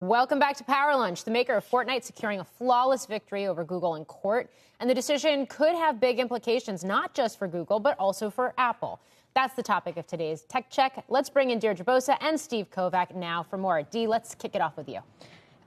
Welcome back to Power Lunch. The maker of Fortnite securing a flawless victory over Google in court. And the decision could have big implications, not just for Google, but also for Apple. That's the topic of today's Tech Check. Let's bring in Deirdre Bosa and Steve Kovach now for more. Dee, let's kick it off with you.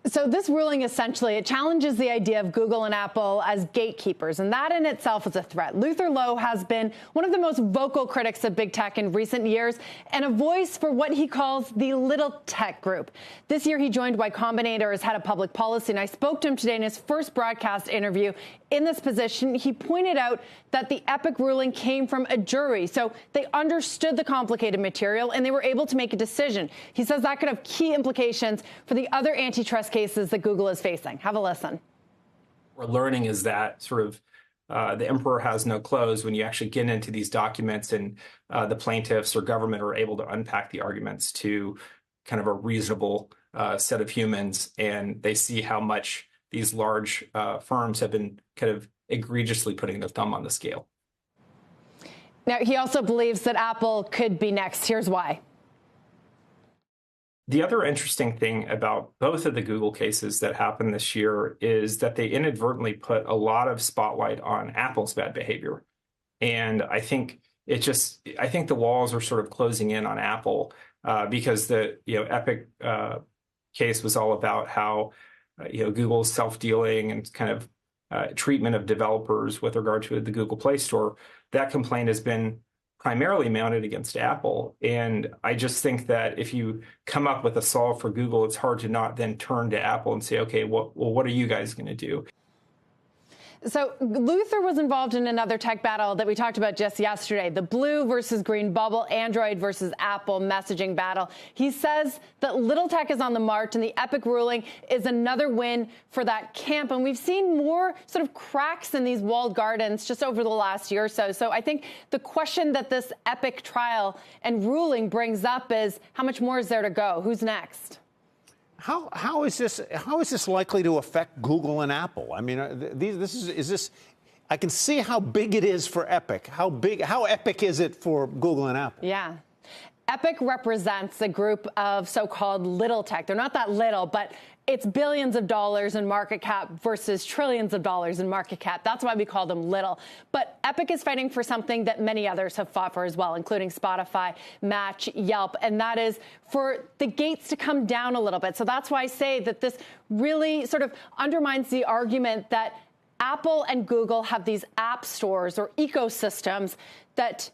So this ruling, essentially, it challenges the idea of Google and Apple as gatekeepers, and that in itself is a threat. Luther Lowe has been one of the most vocal critics of big tech in recent years and a voice for what he calls the little tech group. This year, he joined Y Combinator as head of public policy, and I spoke to him today in his first broadcast interview. In this position, he pointed out that the Epic ruling came from a jury, so they understood the complicated material and they were able to make a decision. He says that could have key implications for the other antitrust cases that Google is facing. Have a listen. We're learning is that sort of the emperor has no clothes when you actually get into these documents and the plaintiffs or government are able to unpack the arguments to kind of a reasonable set of humans, and they see how much these large firms have been kind of egregiously putting their thumb on the scale. Now, he also believes that Apple could be next. Here's why. The other interesting thing about both of the Google cases that happened this year is that they inadvertently put a lot of spotlight on Apple's bad behavior. And I think the walls are sort of closing in on Apple because the Epic case was all about how Google's self-dealing and kind of treatment of developers with regard to the Google Play Store. That complaint has been primarily mounted against Apple. And I just think that if you come up with a solve for Google, it's hard to not then turn to Apple and say, okay, well, what are you guys going to do? So Luther was involved in another tech battle that we talked about just yesterday, the blue versus green bubble, Android versus Apple messaging battle. He says that little tech is on the march, and the Epic ruling is another win for that camp. And we've seen more sort of cracks in these walled gardens just over the last year or so. So I think the question that this Epic trial and ruling brings up is how much more is there to go? Who's next? How is this likely to affect Google and Apple? I mean, is this? I can see how big it is for Epic. How epic is it for Google and Apple? Yeah. Epic represents a group of so-called little tech. They're not that little, but it's billions of dollars in market cap versus trillions of dollars in market cap. That's why we call them little. But Epic is fighting for something that many others have fought for as well, including Spotify, Match, Yelp, and that is for the gates to come down a little bit. So that's why I say that this really sort of undermines the argument that Apple and Google have these app stores or ecosystems that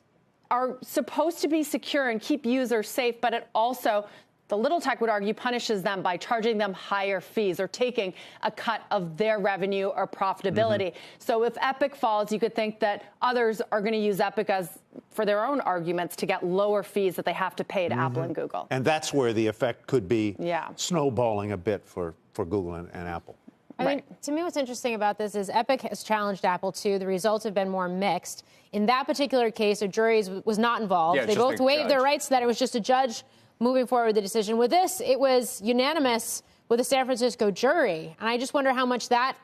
are supposed to be secure and keep users safe, but it also, the little tech would argue, punishes them by charging them higher fees or taking a cut of their revenue or profitability. So if Epic falls, you could think that others are going to use Epic as for their own arguments to get lower fees that they have to pay to Apple and Google. And that's where the effect could be snowballing a bit for Google and Apple. I mean, to me, what's interesting about this is Epic has challenged Apple, too. The results have been more mixed. In that particular case, a jury was not involved. They both waived their rights, that it was just a judge moving forward with the decision. With this, it was unanimous with the San Francisco jury. And I just wonder how much that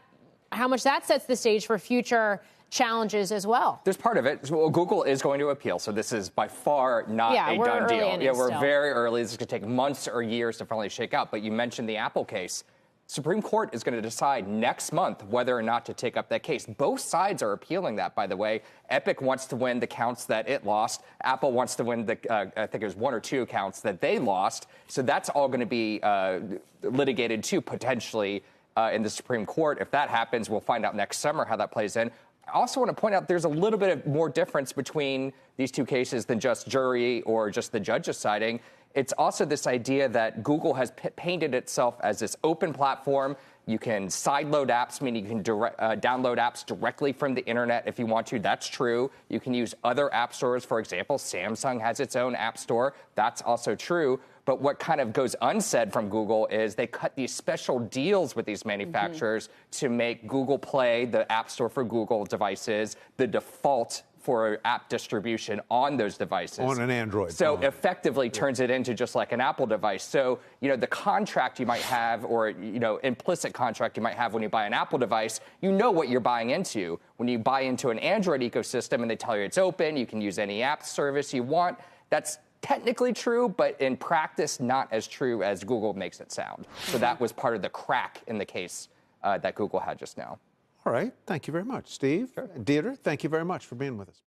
sets the stage for future challenges as well. There's part of it. Well, Google is going to appeal, so this is by far not a done deal. We're very early. This is going to take months or years to finally shake out. But you mentioned the Apple case. Supreme Court is going to decide next month whether or not to take up that case. Both sides are appealing that, by the way. Epic wants to win the counts that it lost. Apple wants to win the, I think it was 1 or 2 counts that they lost. So that's all going to be litigated, too, potentially in the Supreme Court. If that happens, we'll find out next summer how that plays in. I also want to point out there's a little bit of more difference between these two cases than just jury or just the judge deciding. It's also this idea that Google has painted itself as this open platform. You can sideload apps, meaning you can download apps directly from the internet if you want to. That's true. You can use other app stores. For example, Samsung has its own app store. That's also true. But what kind of goes unsaid from Google is they cut these special deals with these manufacturers to make Google Play, the app store for Google devices, the default for app distribution on those devices. On an Android. So effectively turns it into just like an Apple device. So, the contract you might have or, implicit contract you might have when you buy an Apple device, you know what you're buying into. When you buy into an Android ecosystem and they tell you it's open, you can use any app service you want, that's technically true, but in practice, not as true as Google makes it sound. So that was part of the crack in the case that Google had just now. All right. Thank you very much, Steve. Sure. Deirdre, thank you very much for being with us.